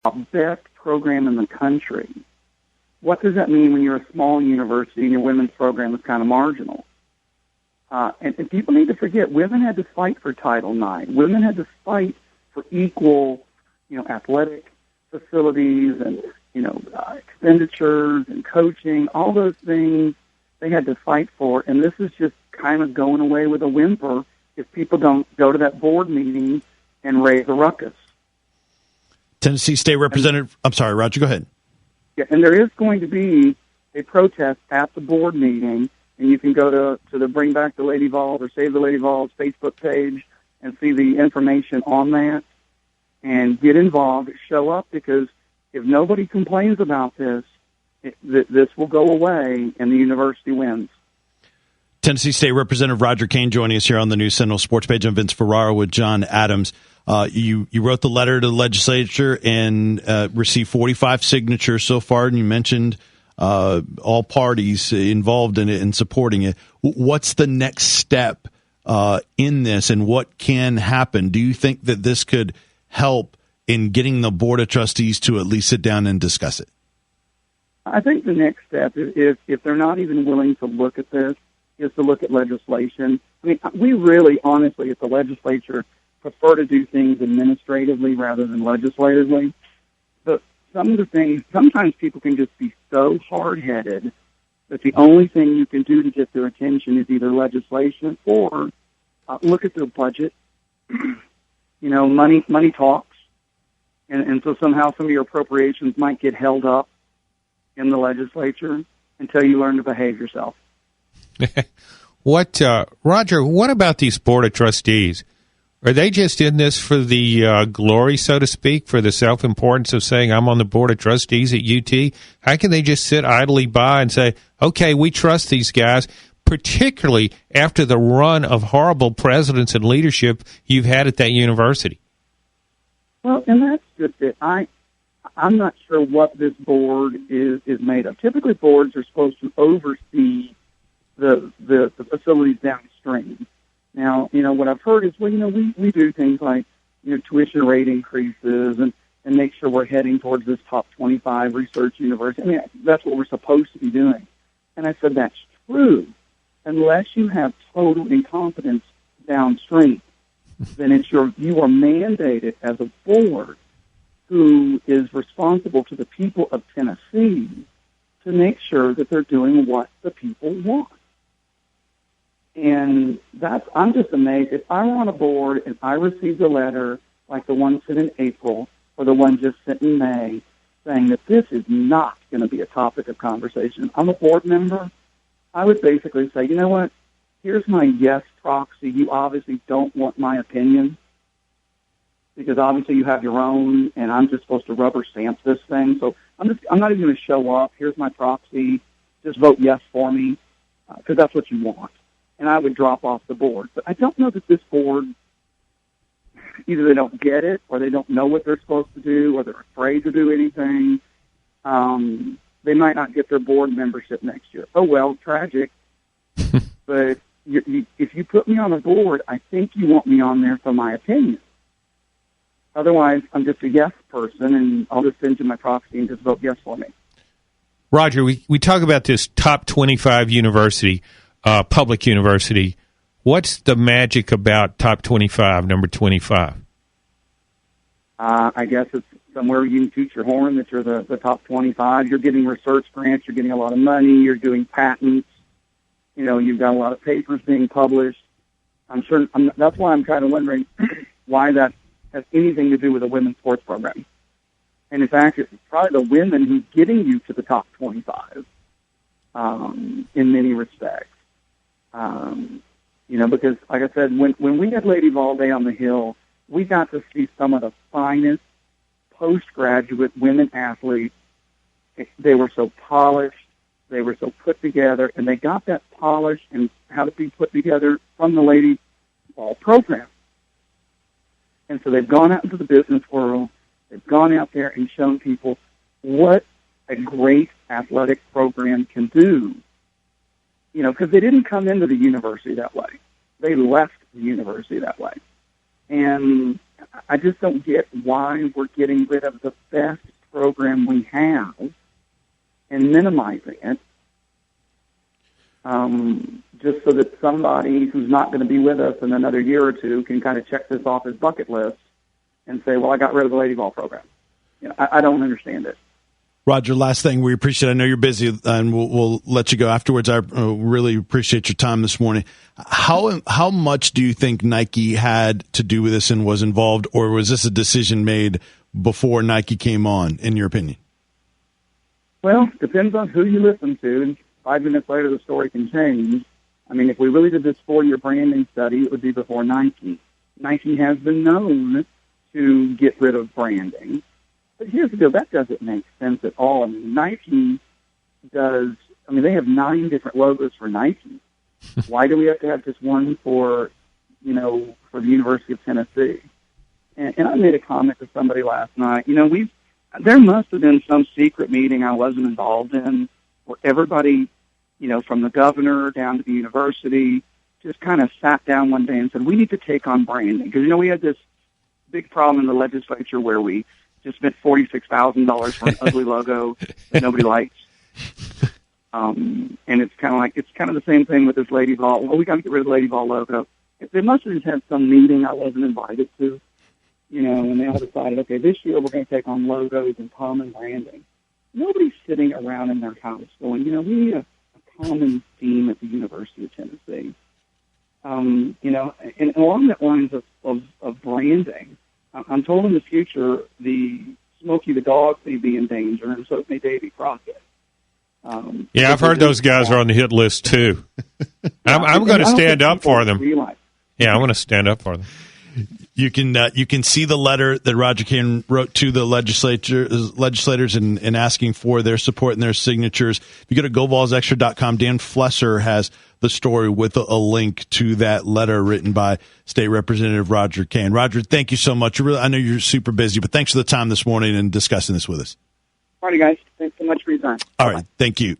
best program in the country. What does that mean when you're a small university and your women's program is kind of marginal? And people need to forget, women had to fight for Title IX. Women had to fight for equal, athletic facilities and, expenditures and coaching, all those things they had to fight for. And this is just kind of going away with a whimper if people don't go to that board meeting and raise a ruckus. Tennessee State Representative, I'm sorry, Roger, go ahead. Yeah, and there is going to be a protest at the board meeting, and you can go to the Bring Back the Lady Vols or Save the Lady Vols Facebook page and see the information on that and get involved, show up, because if nobody complains about this, this will go away and the university wins. Tennessee State Representative Roger Kane joining us here on the News Central Sports page. I'm Vince Ferraro with John Adams. You wrote the letter to the legislature and received 45 signatures so far, and you mentioned all parties involved in it and supporting it. What's the next step in this, and what can happen? Do you think that this could help in getting the Board of Trustees to at least sit down and discuss it? I think the next step is, if they're not even willing to look at this, is to look at legislation. I mean, we really, honestly, at the legislature, prefer to do things administratively rather than legislatively. But some of the things, sometimes people can just be so hard-headed that the only thing you can do to get their attention is either legislation or look at their budget. Money talks. And so somehow some of your appropriations might get held up in the legislature until you learn to behave yourself. Roger, what about these Board of Trustees? Are they just in this for the glory, so to speak, for the self-importance of saying, I'm on the Board of Trustees at UT? How can they just sit idly by and say, okay, we trust these guys, particularly after the run of horrible presidents and leadership you've had at that university? Well, and that's just it. I'm not sure what this board is made of. Typically, boards are supposed to oversee the facilities downstream. Now, what I've heard is, we do things like, tuition rate increases and make sure we're heading towards this top 25 research university. I mean, that's what we're supposed to be doing. And I said, that's true, unless you have total incompetence downstream. Then you are mandated as a board who is responsible to the people of Tennessee to make sure that they're doing what the people want. And I'm just amazed. If I were on a board and I received a letter like the one sent in April or the one just sent in May saying that this is not going to be a topic of conversation, I'm a board member, I would basically say, you know what, here's my yes proxy. You obviously don't want my opinion because obviously you have your own, and I'm just supposed to rubber stamp this thing. So I'm not even going to show up. Here's my proxy. Just vote yes for me because that's what you want. And I would drop off the board. But I don't know that this board, either they don't get it or they don't know what they're supposed to do or they're afraid to do anything. They might not get their board membership next year. Oh, well, tragic. But if you put me on a board, I think you want me on there for my opinion. Otherwise, I'm just a yes person, and I'll just send you my proxy and just vote yes for me. Roger, we talk about this top 25 university, public university. What's the magic about top 25, number 25? I guess it's somewhere you can toot your horn that you're the top 25. You're getting research grants. You're getting a lot of money. You're doing patents. You've got a lot of papers being published. That's why I'm kind of wondering why that has anything to do with a women's sports program. And in fact, it's probably the women who's getting you to the top 25 in many respects. Because, like I said, when we had Lady Vol Day on the Hill, we got to see some of the finest postgraduate women athletes. They were so polished. They were so put together, and they got that polish and how to be put together from the Lady Vol program. And so they've gone out into the business world. They've gone out there and shown people what a great athletic program can do. Because they didn't come into the university that way. They left the university that way. And I just don't get why we're getting rid of the best program we have and minimizing it, just so that somebody who's not going to be with us in another year or two can kind of check this off his bucket list and say, well, I got rid of the Lady Vol program. I don't understand it. Roger, last thing, we appreciate it. I know you're busy, and we'll let you go afterwards. I really appreciate your time this morning. How much do you think Nike had to do with this and was involved, or was this a decision made before Nike came on, in your opinion? Well, depends on who you listen to, and 5 minutes later the story can change. I mean, if we really did this 4-year branding study, it would be before Nike. Nike has been known to get rid of branding. But here's the deal, that doesn't make sense at all. I mean, Nike does, they have 9 different logos for Nike. Why do we have to have just one for the University of Tennessee? And I made a comment to somebody last night. There must have been some secret meeting I wasn't involved in where everybody, from the governor down to the university, just kind of sat down one day and said, we need to take on branding. Because, we had this big problem in the legislature where we just spent $46,000 for an ugly logo that nobody likes. And it's kind of the same thing with this Lady Vol. Well, we got to get rid of the Lady Vol logo. They must have just had some meeting I wasn't invited to, and they all decided, okay, this year we're going to take on logos and common branding. Nobody's sitting around in their house going, we need a common theme at the University of Tennessee. And along that lines of branding, I'm told in the future the Smokey the dog may be in danger, and so may Davy Crockett. I've heard those guys are on the hit list too. I'm going to stand up for them. Yeah, I want to stand up for them. You can see the letter that Roger Kane wrote to the legislators and asking for their support and their signatures. If you go to GoVolsExtra.com, Dan Flesser has the story with a link to that letter written by State Representative Roger Kane. Roger, thank you so much. I know you're super busy, but thanks for the time this morning and discussing this with us. All right, guys. Thanks so much for your time. All right. Thank you.